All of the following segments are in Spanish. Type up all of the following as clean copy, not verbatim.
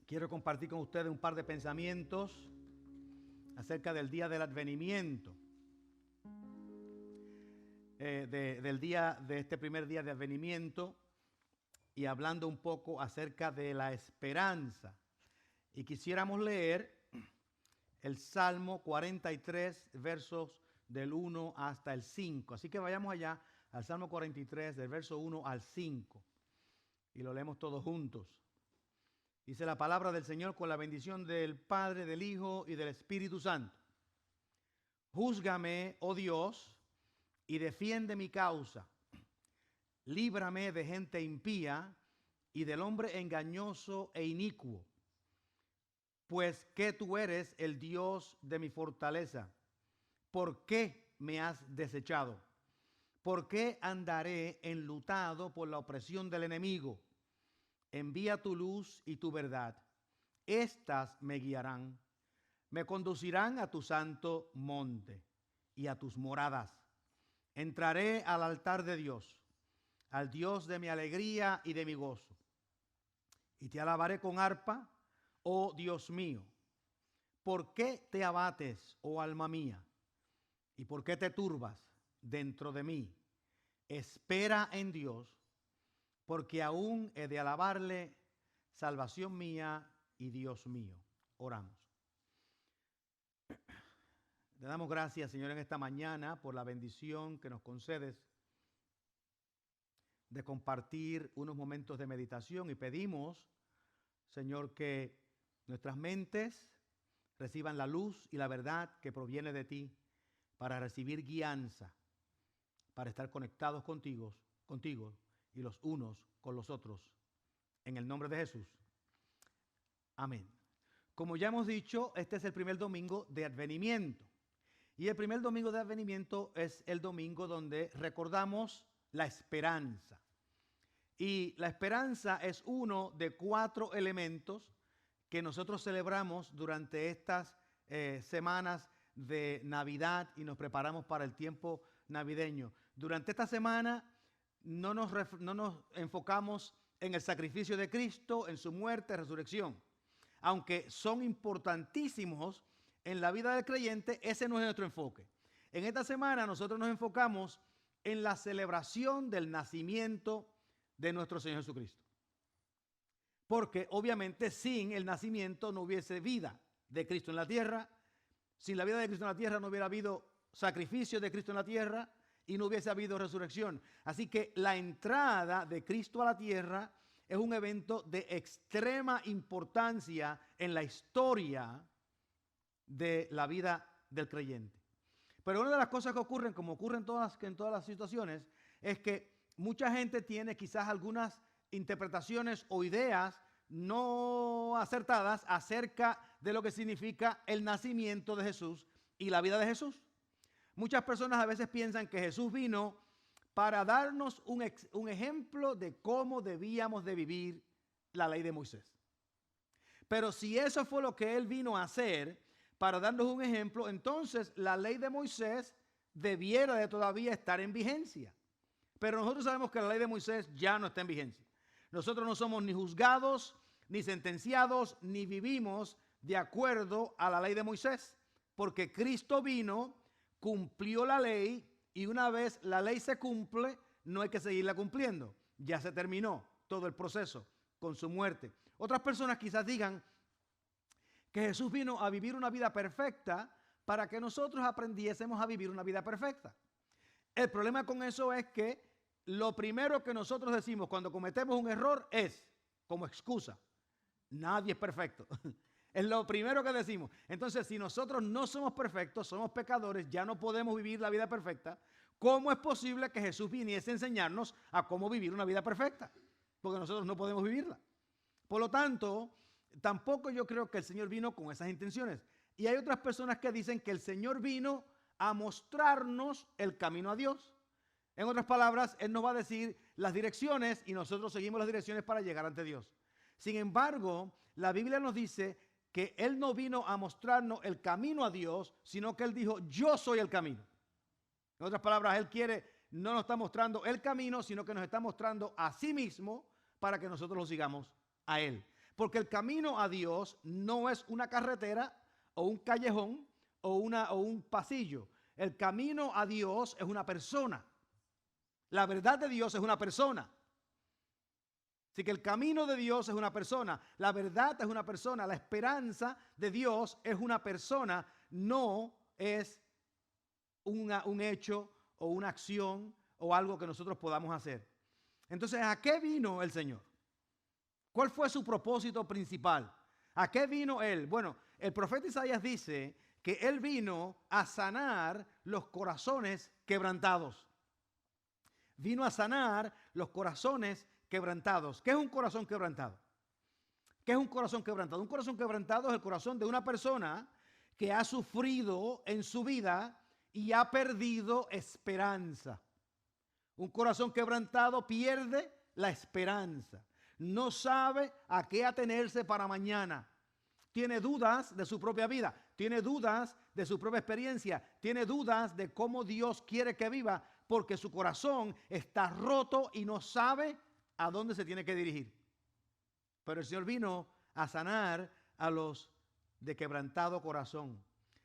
Quiero compartir con ustedes un par de pensamientos acerca del día del advenimiento, del día de este primer día de advenimiento, y hablando un poco acerca de la esperanza. Y quisiéramos leer el Salmo 43, versos del 1 hasta el 5. Así que vayamos allá al Salmo 43, del verso 1 al 5, y lo leemos todos juntos. Dice la palabra del Señor con la bendición del Padre, del Hijo y del Espíritu Santo. Júzgame, oh Dios, y defiende mi causa. Líbrame de gente impía y del hombre engañoso e inicuo. Pues que tú eres el Dios de mi fortaleza. ¿Por qué me has desechado? ¿Por qué andaré enlutado por la opresión del enemigo? Envía tu luz y tu verdad. Estas me guiarán. Me conducirán a tu santo monte y a tus moradas. Entraré al altar de Dios, al Dios de mi alegría y de mi gozo. Y te alabaré con arpa, oh Dios mío. ¿Por qué te abates, oh alma mía? ¿Y por qué te turbas dentro de mí? Espera en Dios, porque aún he de alabarle, salvación mía y Dios mío. Oramos. Te damos gracias, Señor, en esta mañana por la bendición que nos concedes de compartir unos momentos de meditación, y pedimos, Señor, que nuestras mentes reciban la luz y la verdad que proviene de ti para recibir guianza, para estar conectados contigo y los unos con los otros. En el nombre de Jesús. Amén. Como ya hemos dicho, este es el primer domingo de advenimiento. Y el primer domingo de advenimiento es el domingo donde recordamos la esperanza. Y la esperanza es uno de 4 elementos que nosotros celebramos durante estas semanas de Navidad y nos preparamos para el tiempo navideño. Durante esta semana no nos enfocamos en el sacrificio de Cristo, en su muerte, resurrección. Aunque son importantísimos en la vida del creyente, ese no es nuestro enfoque. En esta semana nosotros nos enfocamos en la celebración del nacimiento de nuestro Señor Jesucristo. Porque obviamente sin el nacimiento no hubiese vida de Cristo en la tierra. Sin la vida de Cristo en la tierra no hubiera habido sacrificio de Cristo en la tierra y no hubiese habido resurrección. Así que la entrada de Cristo a la tierra es un evento de extrema importancia en la historia de la vida del creyente. Pero una de las cosas que ocurren, como ocurre en todas las situaciones, es que mucha gente tiene quizás algunas interpretaciones o ideas no acertadas acerca de lo que significa el nacimiento de Jesús y la vida de Jesús. Muchas personas a veces piensan que Jesús vino para darnos un ejemplo de cómo debíamos de vivir la ley de Moisés. Pero si eso fue lo que Él vino a hacer, para darnos un ejemplo, entonces la ley de Moisés debiera de todavía estar en vigencia. Pero nosotros sabemos que la ley de Moisés ya no está en vigencia. Nosotros no somos ni juzgados, ni sentenciados, ni vivimos de acuerdo a la ley de Moisés. Porque Cristo vino, cumplió la ley, y una vez la ley se cumple, no hay que seguirla cumpliendo. Ya se terminó todo el proceso con su muerte. Otras personas quizás digan que Jesús vino a vivir una vida perfecta para que nosotros aprendiésemos a vivir una vida perfecta. El problema con eso es que lo primero que nosotros decimos cuando cometemos un error es, como excusa, nadie es perfecto. Es lo primero que decimos. Entonces, si nosotros no somos perfectos, somos pecadores, ya no podemos vivir la vida perfecta, ¿cómo es posible que Jesús viniese a enseñarnos a cómo vivir una vida perfecta? Porque nosotros no podemos vivirla. Por lo tanto, tampoco yo creo que el Señor vino con esas intenciones. Y hay otras personas que dicen que el Señor vino a mostrarnos el camino a Dios. En otras palabras, Él nos va a decir las direcciones y nosotros seguimos las direcciones para llegar ante Dios. Sin embargo, la Biblia nos dice que Él no vino a mostrarnos el camino a Dios, sino que Él dijo, yo soy el camino. En otras palabras, Él no nos está mostrando el camino, sino que nos está mostrando a sí mismo para que nosotros lo sigamos a Él. Porque el camino a Dios no es una carretera o un callejón o un pasillo. El camino a Dios es una persona. La verdad de Dios es una persona. Así que el camino de Dios es una persona, la verdad es una persona, la esperanza de Dios es una persona, no es un hecho o una acción o algo que nosotros podamos hacer. Entonces, ¿a qué vino el Señor? ¿Cuál fue su propósito principal? ¿A qué vino Él? Bueno, el profeta Isaías dice que Él vino a sanar los corazones quebrantados. Vino a sanar los corazones quebrantados. ¿Qué es un corazón quebrantado? ¿Qué es un corazón quebrantado? Un corazón quebrantado es el corazón de una persona que ha sufrido en su vida y ha perdido esperanza. Un corazón quebrantado pierde la esperanza. No sabe a qué atenerse para mañana. Tiene dudas de su propia vida. Tiene dudas de su propia experiencia. Tiene dudas de cómo Dios quiere que viva, porque su corazón está roto y no sabe a dónde se tiene que dirigir. Pero el Señor vino a sanar a los de quebrantado corazón.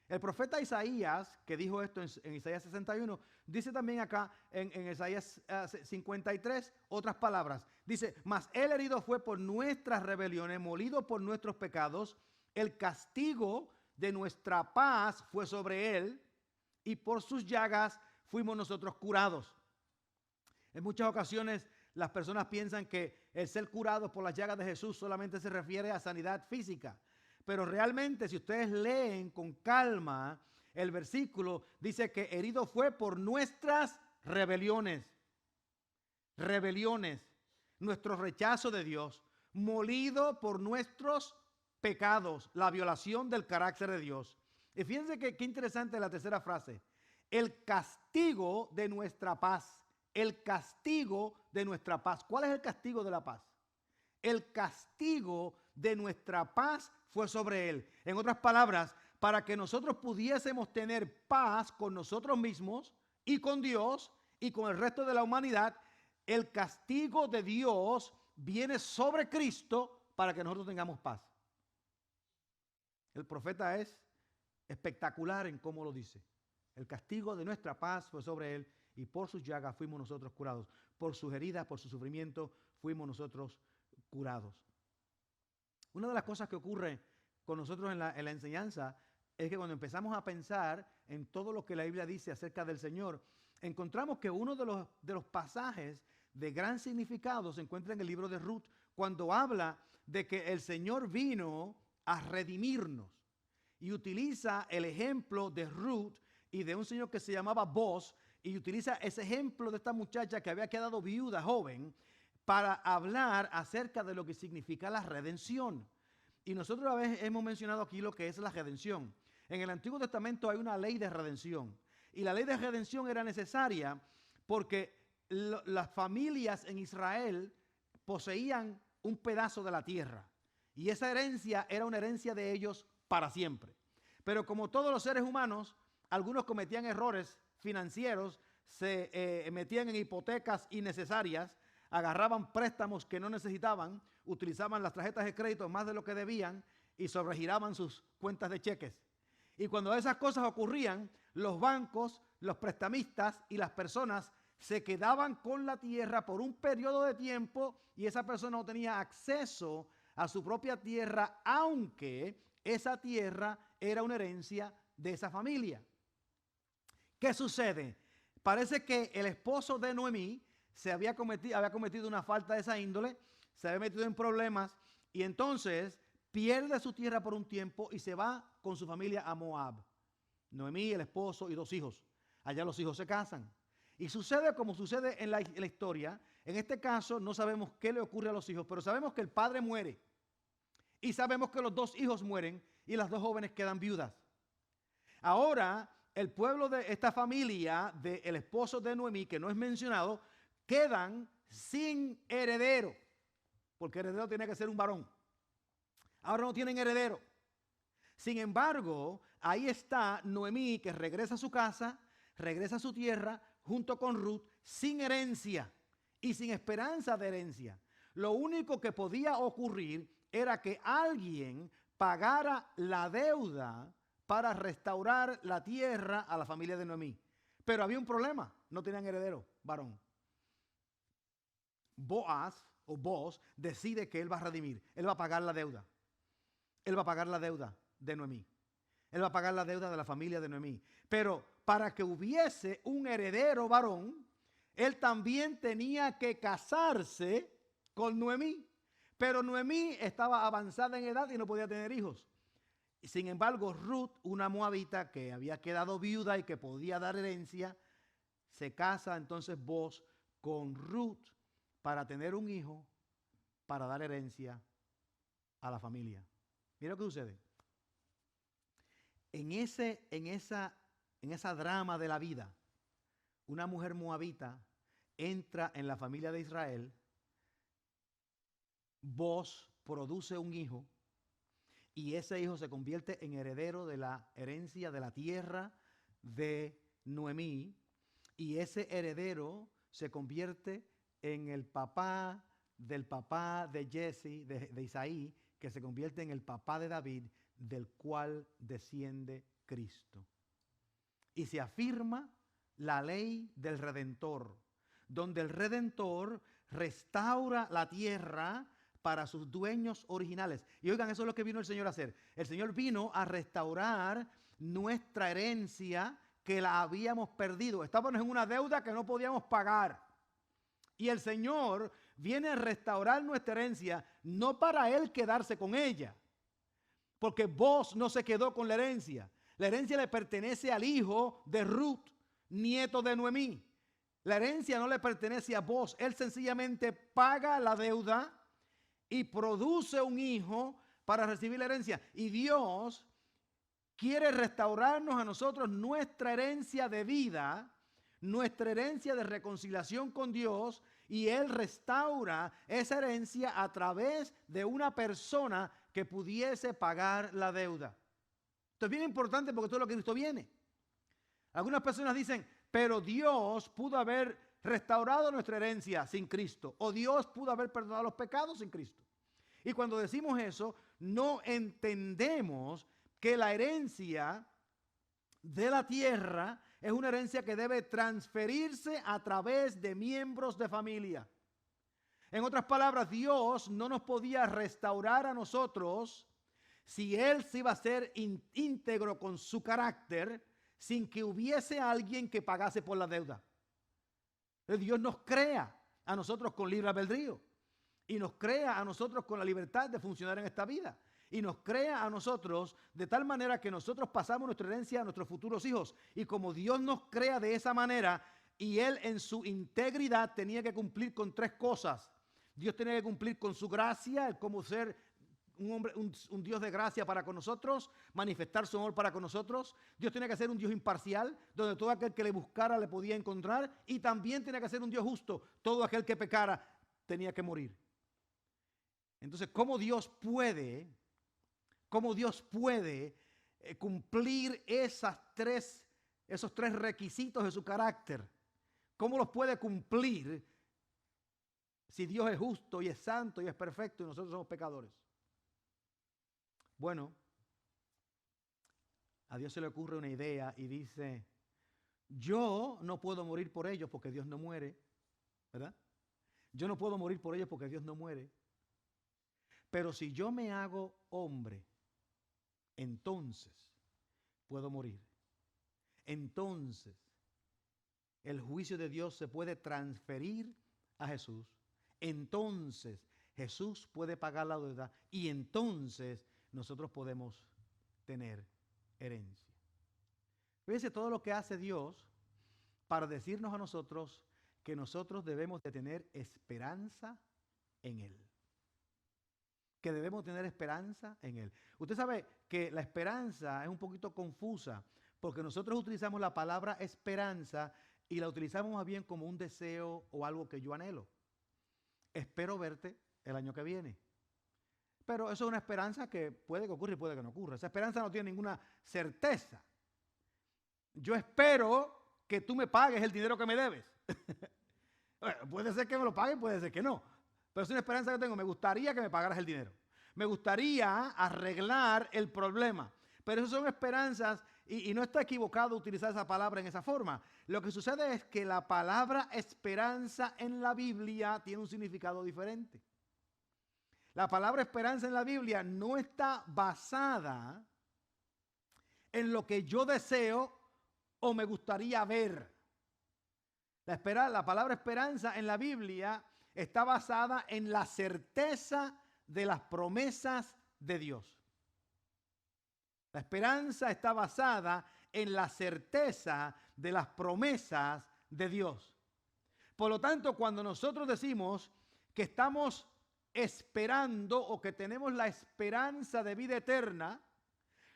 El profeta Isaías, que dijo esto en Isaías 61, dice también acá en Isaías 53 otras palabras. Dice, mas él herido fue por nuestras rebeliones, molido por nuestros pecados. El castigo de nuestra paz fue sobre él y por sus llagas fuimos nosotros curados. En muchas ocasiones las personas piensan que el ser curado por las llagas de Jesús solamente se refiere a sanidad física. Pero realmente, si ustedes leen con calma el versículo, dice que herido fue por nuestras rebeliones. Rebeliones. Nuestro rechazo de Dios. Molido por nuestros pecados. La violación del carácter de Dios. Y fíjense que qué interesante la tercera frase. El castigo de nuestra paz. El castigo de nuestra paz. ¿Cuál es el castigo de la paz? El castigo de nuestra paz fue sobre él. En otras palabras, para que nosotros pudiésemos tener paz con nosotros mismos y con Dios y con el resto de la humanidad, el castigo de Dios viene sobre Cristo para que nosotros tengamos paz. El profeta es espectacular en cómo lo dice. El castigo de nuestra paz fue sobre él y por sus llagas fuimos nosotros curados. Por sus heridas, por su sufrimiento, fuimos nosotros curados. Una de las cosas que ocurre con nosotros en la enseñanza es que cuando empezamos a pensar en todo lo que la Biblia dice acerca del Señor, encontramos que uno de los pasajes de gran significado se encuentra en el libro de Ruth, cuando habla de que el Señor vino a redimirnos y utiliza el ejemplo de Ruth y de un señor que se llamaba Boaz, y utiliza ese ejemplo de esta muchacha que había quedado viuda, joven, para hablar acerca de lo que significa la redención. Y nosotros a veces hemos mencionado aquí lo que es la redención. En el Antiguo Testamento hay una ley de redención. Y la ley de redención era necesaria porque las familias en Israel poseían un pedazo de la tierra. Y esa herencia era una herencia de ellos para siempre. Pero como todos los seres humanos, algunos cometían errores financieros, se metían en hipotecas innecesarias, agarraban préstamos que no necesitaban, utilizaban las tarjetas de crédito más de lo que debían y sobregiraban sus cuentas de cheques. Y cuando esas cosas ocurrían, los bancos, los prestamistas y las personas se quedaban con la tierra por un periodo de tiempo y esa persona no tenía acceso a su propia tierra, aunque esa tierra era una herencia de esa familia. ¿Qué sucede? Parece que el esposo de Noemí había cometido una falta de esa índole, se había metido en problemas y entonces pierde su tierra por un tiempo y se va con su familia a Moab. Noemí, el esposo y 2 hijos. Allá los hijos se casan. Y sucede como sucede en la historia. En este caso no sabemos qué le ocurre a los hijos, pero sabemos que el padre muere. Y sabemos que los 2 hijos mueren y las 2 jóvenes quedan viudas. Ahora, el pueblo de esta familia del esposo de Noemí, que no es mencionado, quedan sin heredero, porque heredero tiene que ser un varón. Ahora no tienen heredero. Sin embargo, ahí está Noemí, que regresa a su casa, regresa a su tierra, junto con Ruth, sin herencia y sin esperanza de herencia. Lo único que podía ocurrir era que alguien pagara la deuda para restaurar la tierra a la familia de Noemí. Pero había un problema, no tenían heredero, varón. Boaz decide que él va a redimir, él va a pagar la deuda. Él va a pagar la deuda de Noemí. Él va a pagar la deuda de la familia de Noemí. Pero para que hubiese un heredero varón, él también tenía que casarse con Noemí. Pero Noemí estaba avanzada en edad y no podía tener hijos. Sin embargo, Ruth, una moabita que había quedado viuda y que podía dar herencia, se casa entonces Boaz con Ruth para tener un hijo, para dar herencia a la familia. Mira lo que sucede. En esa drama de la vida, una mujer moabita entra en la familia de Israel. Boaz produce un hijo y ese hijo se convierte en heredero de la herencia de la tierra de Noemí, y ese heredero se convierte en el papá de Jesse, de Isaí, que se convierte en el papá de David, del cual desciende Cristo. Y se afirma la ley del Redentor, donde el Redentor restaura la tierra para sus dueños originales. Y oigan, eso es lo que vino el Señor a hacer. El Señor vino a restaurar nuestra herencia que la habíamos perdido. Estábamos en una deuda que no podíamos pagar. Y el Señor viene a restaurar nuestra herencia, no para Él quedarse con ella, porque Boaz no se quedó con la herencia. La herencia le pertenece al hijo de Ruth, nieto de Noemí. La herencia no le pertenece a Boaz. Él sencillamente paga la deuda y produce un hijo para recibir la herencia. Y Dios quiere restaurarnos a nosotros nuestra herencia de vida, nuestra herencia de reconciliación con Dios, y Él restaura esa herencia a través de una persona que pudiese pagar la deuda. Esto es bien importante porque todo lo que Cristo viene. Algunas personas dicen, pero Dios pudo haber restaurado nuestra herencia sin Cristo, o Dios pudo haber perdonado los pecados sin Cristo. Y cuando decimos eso, no entendemos que la herencia de la tierra es una herencia que debe transferirse a través de miembros de familia. En otras palabras, Dios no nos podía restaurar a nosotros si Él se iba a ser íntegro con su carácter sin que hubiese alguien que pagase por la deuda. Dios nos crea a nosotros con libre albedrío y nos crea a nosotros con la libertad de funcionar en esta vida. Y nos crea a nosotros de tal manera que nosotros pasamos nuestra herencia a nuestros futuros hijos. Y como Dios nos crea de esa manera, y Él en su integridad tenía que cumplir con tres cosas. Dios tenía que cumplir con su gracia, el cómo ser un Dios de gracia para con nosotros, manifestar su amor para con nosotros. Dios tenía que ser un Dios imparcial, donde todo aquel que le buscara le podía encontrar. Y también tenía que ser un Dios justo. Todo aquel que pecara tenía que morir. Entonces, ¿cómo Dios puede cumplir esos tres requisitos de su carácter? ¿Cómo los puede cumplir si Dios es justo y es santo y es perfecto y nosotros somos pecadores? Bueno, a Dios se le ocurre una idea y dice, yo no puedo morir por ellos porque Dios no muere, ¿verdad? Yo no puedo morir por ellos porque Dios no muere. Pero si yo me hago hombre, entonces puedo morir. Entonces el juicio de Dios se puede transferir a Jesús. Entonces Jesús puede pagar la deuda y entonces nosotros podemos tener herencia. Fíjense todo lo que hace Dios para decirnos a nosotros que nosotros debemos de tener esperanza en Él. Que debemos tener esperanza en Él. Usted sabe que la esperanza es un poquito confusa porque nosotros utilizamos la palabra esperanza y la utilizamos más bien como un deseo o algo que yo anhelo. Espero verte el año que viene. Pero eso es una esperanza que puede que ocurra y puede que no ocurra. Esa esperanza no tiene ninguna certeza. Yo espero que tú me pagues el dinero que me debes. Bueno, puede ser que me lo pagues, puede ser que no. Pero es una esperanza que tengo. Me gustaría que me pagaras el dinero. Me gustaría arreglar el problema. Pero esas son esperanzas y no está equivocado utilizar esa palabra en esa forma. Lo que sucede es que la palabra esperanza en la Biblia tiene un significado diferente. La palabra esperanza en la Biblia no está basada en lo que yo deseo o me gustaría ver. La palabra esperanza en la Biblia está basada en la certeza de las promesas de Dios. La esperanza está basada en la certeza de las promesas de Dios. Por lo tanto, cuando nosotros decimos que estamos esperando o que tenemos la esperanza de vida eterna,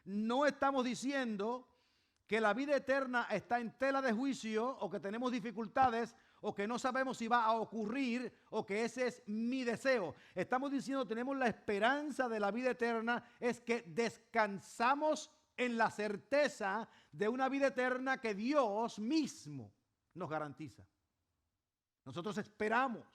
no estamos diciendo que la vida eterna está en tela de juicio o que tenemos dificultades o que no sabemos si va a ocurrir o que ese es mi deseo. Estamos diciendo tenemos la esperanza de la vida eterna, es que descansamos en la certeza de una vida eterna que Dios mismo nos garantiza. Nosotros esperamos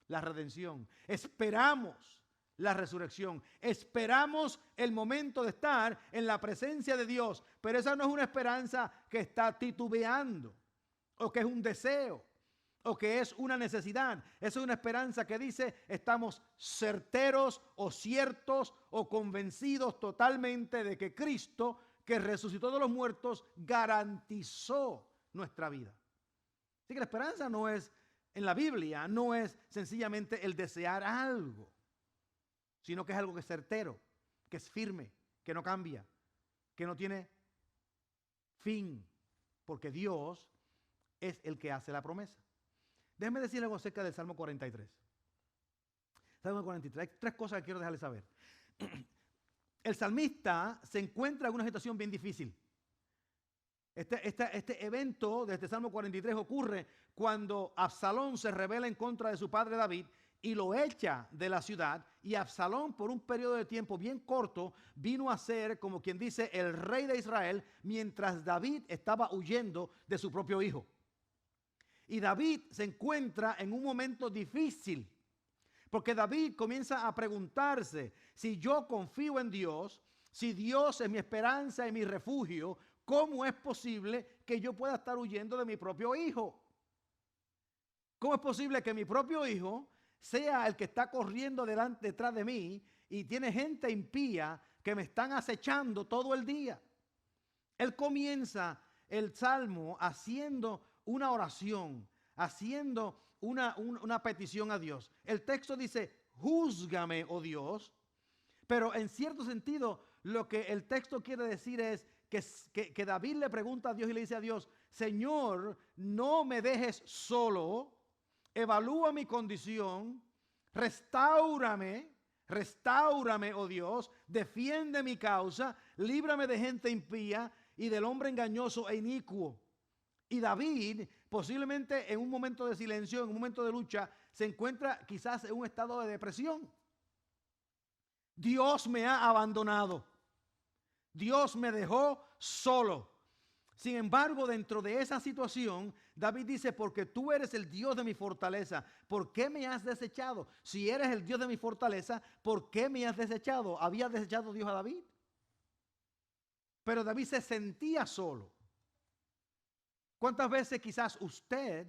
la redención, esperamos la resurrección, esperamos el momento de estar en la presencia de Dios, pero esa no es una esperanza que está titubeando o que es un deseo o que es una necesidad. Esa es una esperanza que dice estamos certeros o ciertos o convencidos totalmente de que Cristo, que resucitó de los muertos, garantizó nuestra vida. Así que la esperanza no es, en la Biblia, no es sencillamente el desear algo, sino que es algo que es certero, que es firme, que no cambia, que no tiene fin, porque Dios es el que hace la promesa. Déjenme decirle algo acerca del Salmo 43. Salmo 43, hay tres cosas que quiero dejarles saber. El salmista se encuentra en una situación bien difícil. Este evento de este Salmo 43 ocurre cuando Absalón se rebela en contra de su padre David y lo echa de la ciudad, y Absalón por un periodo de tiempo bien corto vino a ser, como quien dice, el rey de Israel, mientras David estaba huyendo de su propio hijo. Y David se encuentra en un momento difícil, porque David comienza a preguntarse, si yo confío en Dios, si Dios es mi esperanza y mi refugio, ¿cómo es posible que yo pueda estar huyendo de mi propio hijo? ¿Cómo es posible que mi propio hijo sea el que está corriendo detrás de mí y tiene gente impía que me están acechando todo el día? Él comienza el salmo haciendo una oración, haciendo una petición a Dios. El texto dice, júzgame, oh Dios, pero en cierto sentido lo que el texto quiere decir es que David le pregunta a Dios y le dice a Dios, Señor, no me dejes solo, evalúa mi condición, restáurame, oh Dios, defiende mi causa, líbrame de gente impía y del hombre engañoso e inicuo. Y David, posiblemente en un momento de silencio, en un momento de lucha, se encuentra quizás en un estado de depresión. Dios me ha abandonado. Dios me dejó solo. Sin embargo, dentro de esa situación, David dice, porque tú eres el Dios de mi fortaleza, ¿por qué me has desechado? Si eres el Dios de mi fortaleza, ¿por qué me has desechado? ¿Había desechado Dios a David? Pero David se sentía solo. ¿Cuántas veces quizás usted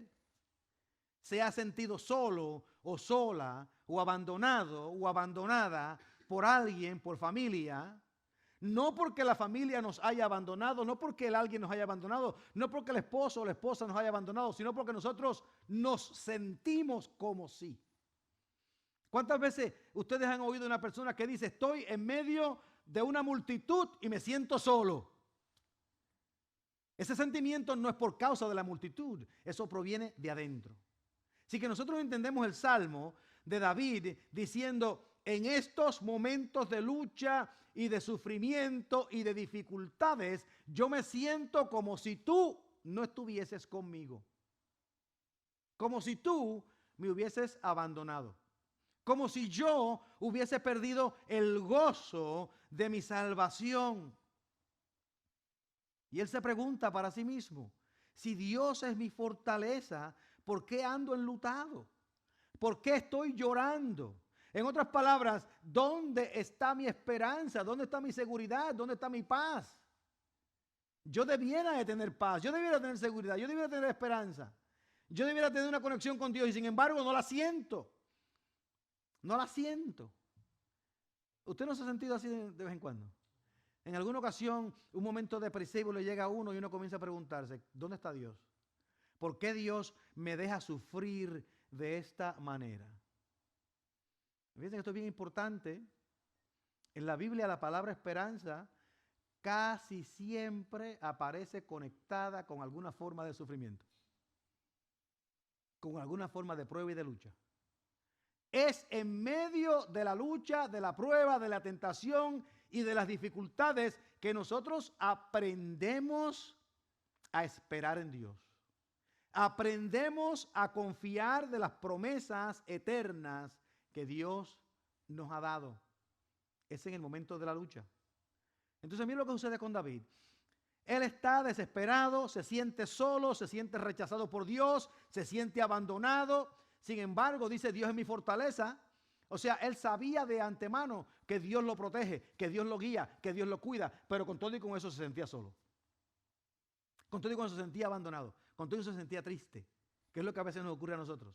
se ha sentido solo o sola o abandonado o abandonada por alguien, por familia? No porque la familia nos haya abandonado, no porque alguien nos haya abandonado, no porque el esposo o la esposa nos haya abandonado, sino porque nosotros nos sentimos como si. ¿Cuántas veces ustedes han oído una persona que dice, estoy en medio de una multitud y me siento solo? Ese sentimiento no es por causa de la multitud, eso proviene de adentro. Así que nosotros entendemos el Salmo de David diciendo, en estos momentos de lucha y de sufrimiento y de dificultades, yo me siento como si tú no estuvieses conmigo. Como si tú me hubieses abandonado. Como si yo hubiese perdido el gozo de mi salvación. Y él se pregunta para sí mismo, si Dios es mi fortaleza, ¿por qué ando enlutado? ¿Por qué estoy llorando? En otras palabras, ¿dónde está mi esperanza? ¿Dónde está mi seguridad? ¿Dónde está mi paz? Yo debiera de tener paz, yo debiera tener seguridad, yo debiera tener esperanza. Yo debiera tener una conexión con Dios y sin embargo no la siento. No la siento. ¿Usted no se ha sentido así de vez en cuando? En alguna ocasión, un momento depresivo le llega a uno y uno comienza a preguntarse, ¿dónde está Dios? ¿Por qué Dios me deja sufrir de esta manera? Fíjense que esto es bien importante. En la Biblia la palabra esperanza casi siempre aparece conectada con alguna forma de sufrimiento, con alguna forma de prueba y de lucha. Es en medio de la lucha, de la prueba, de la tentación y de las dificultades que nosotros aprendemos a esperar en Dios. Aprendemos a confiar de las promesas eternas que Dios nos ha dado. Es en el momento de la lucha. Entonces mira lo que sucede con David. Él está desesperado, se siente solo, se siente rechazado por Dios, se siente abandonado. Sin embargo, dice, Dios es mi fortaleza. O sea, él sabía de antemano que Dios lo protege, que Dios lo guía, que Dios lo cuida, pero con todo y con eso se sentía solo. Con todo y con eso se sentía abandonado, con todo y eso se sentía triste, que es lo que a veces nos ocurre a nosotros.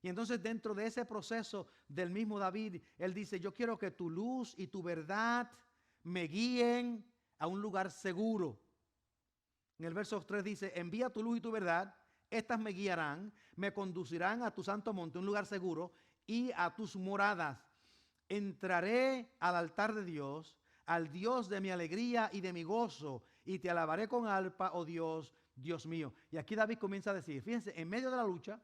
Y entonces dentro de ese proceso del mismo David, él dice, yo quiero que tu luz y tu verdad me guíen a un lugar seguro. En el verso 3 dice, envía tu luz y tu verdad, estas me guiarán, me conducirán a tu santo monte, un lugar seguro, y a tus moradas. Entraré al altar de Dios, al Dios de mi alegría y de mi gozo, y te alabaré con arpa, oh Dios, Dios mío. Y aquí David comienza a decir, fíjense, en medio de la lucha,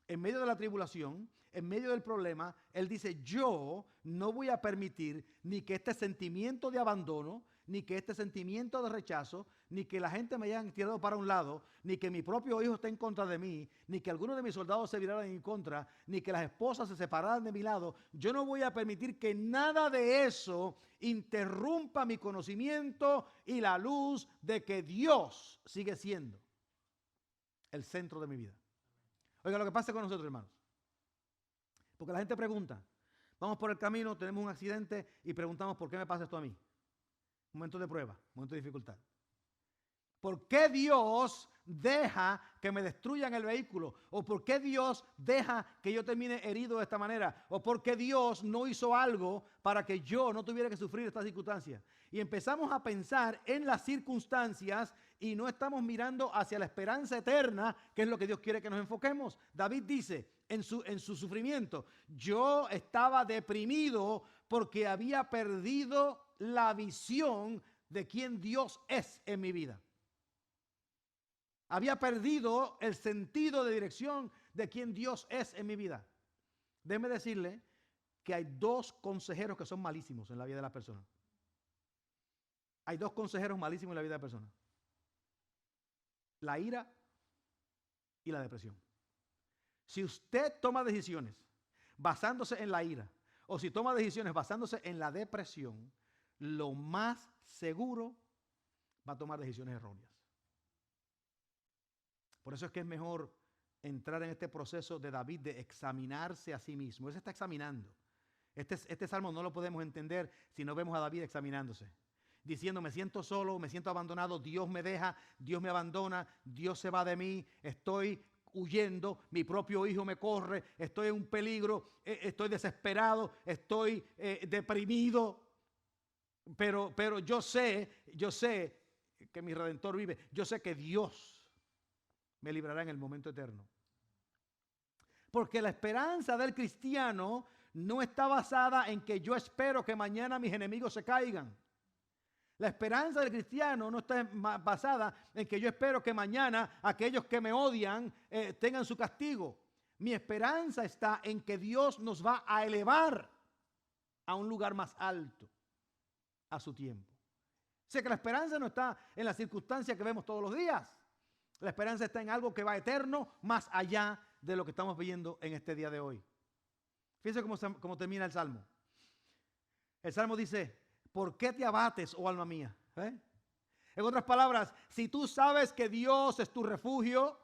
en medio de la tribulación, en medio del problema, él dice, yo no voy a permitir ni que este sentimiento de abandono, ni que este sentimiento de rechazo, ni que la gente me haya tirado para un lado, ni que mi propio hijo esté en contra de mí, ni que algunos de mis soldados se viraran en contra, ni que las esposas se separaran de mi lado. Yo no voy a permitir que nada de eso interrumpa mi conocimiento y la luz de que Dios sigue siendo el centro de mi vida. Oiga, lo que pasa con nosotros, hermanos. Porque la gente pregunta, vamos por el camino, tenemos un accidente y preguntamos, ¿por qué me pasa esto a mí? Momento de prueba, momento de dificultad. ¿Por qué Dios deja que me destruyan el vehículo? ¿O por qué Dios deja que yo termine herido de esta manera? ¿O por qué Dios no hizo algo para que yo no tuviera que sufrir esta circunstancia? Y empezamos a pensar en las circunstancias y no estamos mirando hacia la esperanza eterna, que es lo que Dios quiere que nos enfoquemos. David dice en su sufrimiento, yo estaba deprimido porque había perdido la visión de quién Dios es en mi vida. Había perdido el sentido de dirección de quién Dios es en mi vida. Déjeme decirle que hay dos consejeros que son malísimos en la vida de las personas. Hay dos consejeros malísimos en la vida de las personas. La ira y la depresión. Si usted toma decisiones basándose en la ira o si toma decisiones basándose en la depresión, lo más seguro va a tomar decisiones erróneas. Por eso es que es mejor entrar en este proceso de David de examinarse a sí mismo. Él se está examinando. Este salmo no lo podemos entender si no vemos a David examinándose. Diciendo, me siento solo, me siento abandonado, Dios me deja, Dios me abandona, Dios se va de mí, estoy huyendo, mi propio hijo me corre, estoy en un peligro, estoy desesperado, estoy deprimido. Pero yo sé que mi Redentor vive, yo sé que Dios me librará en el momento eterno. Porque la esperanza del cristiano no está basada en que yo espero que mañana mis enemigos se caigan. La esperanza del cristiano no está basada en que yo espero que mañana aquellos que me odian tengan su castigo. Mi esperanza está en que Dios nos va a elevar a un lugar más alto a su tiempo. O sea que la esperanza no está en las circunstancias que vemos todos los días. La esperanza está en algo que va eterno, más allá de lo que estamos viendo en este día de hoy. Fíjense cómo termina el Salmo. El Salmo dice, ¿por qué te abates, oh alma mía? En otras palabras, si tú sabes que Dios es tu refugio,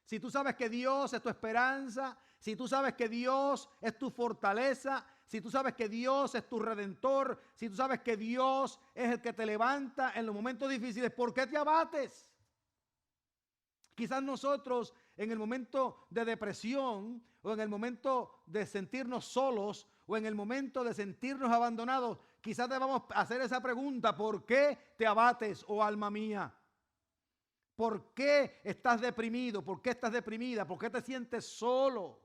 si tú sabes que Dios es tu esperanza, si tú sabes que Dios es tu fortaleza, si tú sabes que Dios es tu redentor, si tú sabes que Dios es el que te levanta en los momentos difíciles, ¿por qué te abates? Quizás nosotros en el momento de depresión o en el momento de sentirnos solos o en el momento de sentirnos abandonados, quizás debamos hacer esa pregunta: ¿por qué te abates, oh alma mía? ¿Por qué estás deprimido? ¿Por qué estás deprimida? ¿Por qué te sientes solo?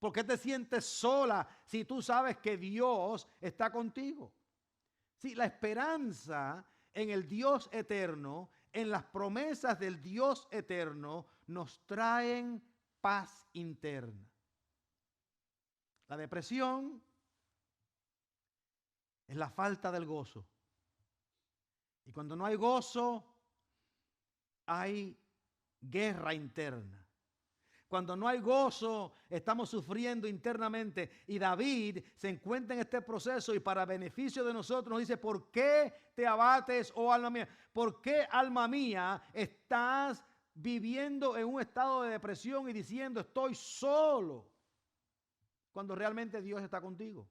¿Por qué te sientes sola si tú sabes que Dios está contigo? Sí, la esperanza en el Dios eterno, en las promesas del Dios eterno, nos traen paz interna. La depresión es la falta del gozo. Y cuando no hay gozo, hay guerra interna. Cuando no hay gozo, estamos sufriendo internamente. Y David se encuentra en este proceso y para beneficio de nosotros nos dice: ¿por qué te abates, oh alma mía? ¿Por qué, alma mía, estás viviendo en un estado de depresión y diciendo estoy solo? Cuando realmente Dios está contigo.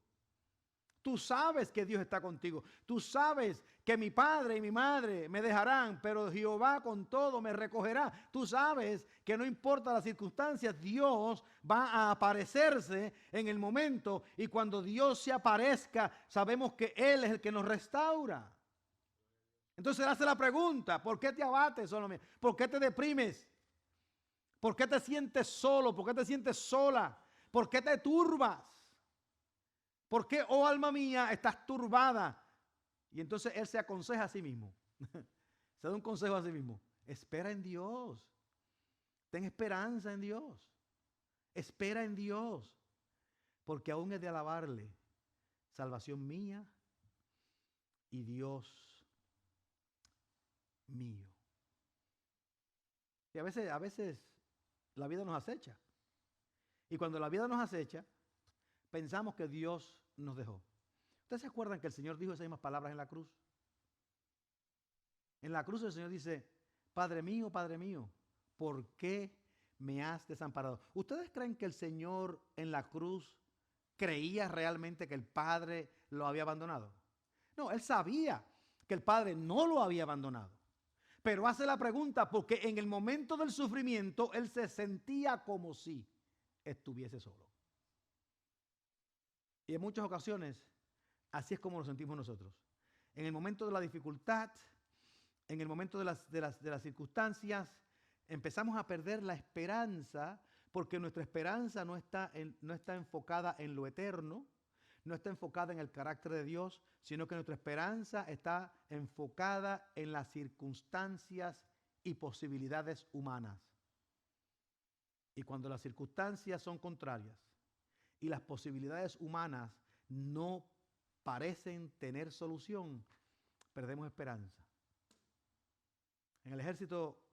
Tú sabes que Dios está contigo. Tú sabes que mi padre y mi madre me dejarán, pero Jehová con todo me recogerá. Tú sabes que no importa las circunstancias, Dios va a aparecerse en el momento. Y cuando Dios se aparezca, sabemos que Él es el que nos restaura. Entonces él hace la pregunta: ¿por qué te abates, Solomé? ¿Por qué te deprimes? ¿Por qué te sientes solo? ¿Por qué te sientes sola? ¿Por qué te turbas? ¿Por qué, oh alma mía, estás turbada? Y entonces él se aconseja a sí mismo. Se da un consejo a sí mismo. Espera en Dios. Ten esperanza en Dios. Espera en Dios. Porque aún es de alabarle. Salvación mía y Dios mío. Y a veces la vida nos acecha. Y cuando la vida nos acecha, pensamos que Dios nos dejó. ¿Ustedes se acuerdan que el Señor dijo esas mismas palabras en la cruz? En la cruz el Señor dice: Padre mío, ¿por qué me has desamparado? ¿Ustedes creen que el Señor en la cruz creía realmente que el Padre lo había abandonado? No, Él sabía que el Padre no lo había abandonado. Pero hace la pregunta porque en el momento del sufrimiento Él se sentía como si estuviese solo. Y en muchas ocasiones, así es como nos sentimos nosotros. En el momento de la dificultad, en el momento de las circunstancias, empezamos a perder la esperanza porque nuestra esperanza no está enfocada en lo eterno, no está enfocada en el carácter de Dios, sino que nuestra esperanza está enfocada en las circunstancias y posibilidades humanas. Y cuando las circunstancias son contrarias y las posibilidades humanas no parecen tener solución, perdemos esperanza. En el ejército,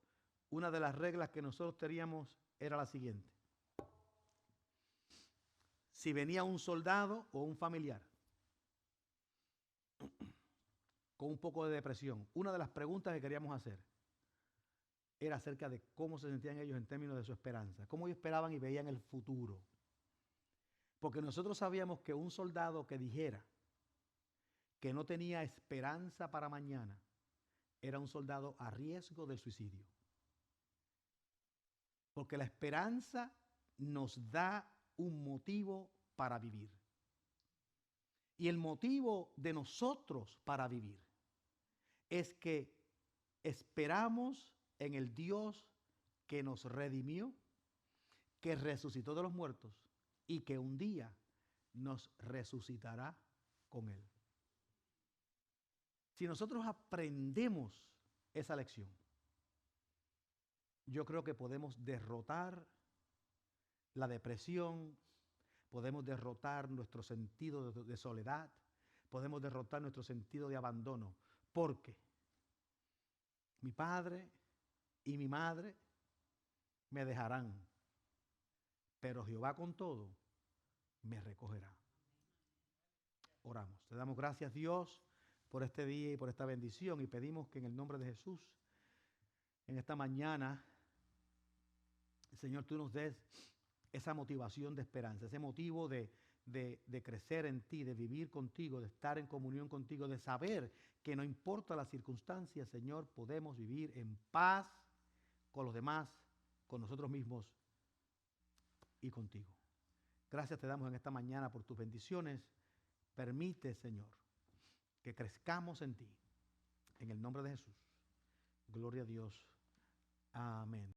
una de las reglas que nosotros teníamos era la siguiente: si venía un soldado o un familiar con un poco de depresión, una de las preguntas que queríamos hacer era acerca de cómo se sentían ellos en términos de su esperanza, cómo ellos esperaban y veían el futuro. Porque nosotros sabíamos que un soldado que dijera que no tenía esperanza para mañana era un soldado a riesgo del suicidio. Porque la esperanza nos da un motivo para vivir. Y el motivo de nosotros para vivir es que esperamos en el Dios que nos redimió, que resucitó de los muertos y que un día nos resucitará con Él. Si nosotros aprendemos esa lección, yo creo que podemos derrotar la depresión, podemos derrotar nuestro sentido de soledad, podemos derrotar nuestro sentido de abandono, porque mi padre y mi madre me dejarán, pero Jehová con todo me recogerá. Oramos. Te damos gracias, Dios, por este día y por esta bendición, y pedimos que en el nombre de Jesús, en esta mañana, Señor, tú nos des esa motivación de esperanza, ese motivo de de crecer en ti, de vivir contigo, de estar en comunión contigo, de saber que no importa las circunstancias, Señor, podemos vivir en paz con los demás, con nosotros mismos y contigo. Gracias te damos en esta mañana por tus bendiciones. Permite, Señor, que crezcamos en ti. En el nombre de Jesús. Gloria a Dios. Amén.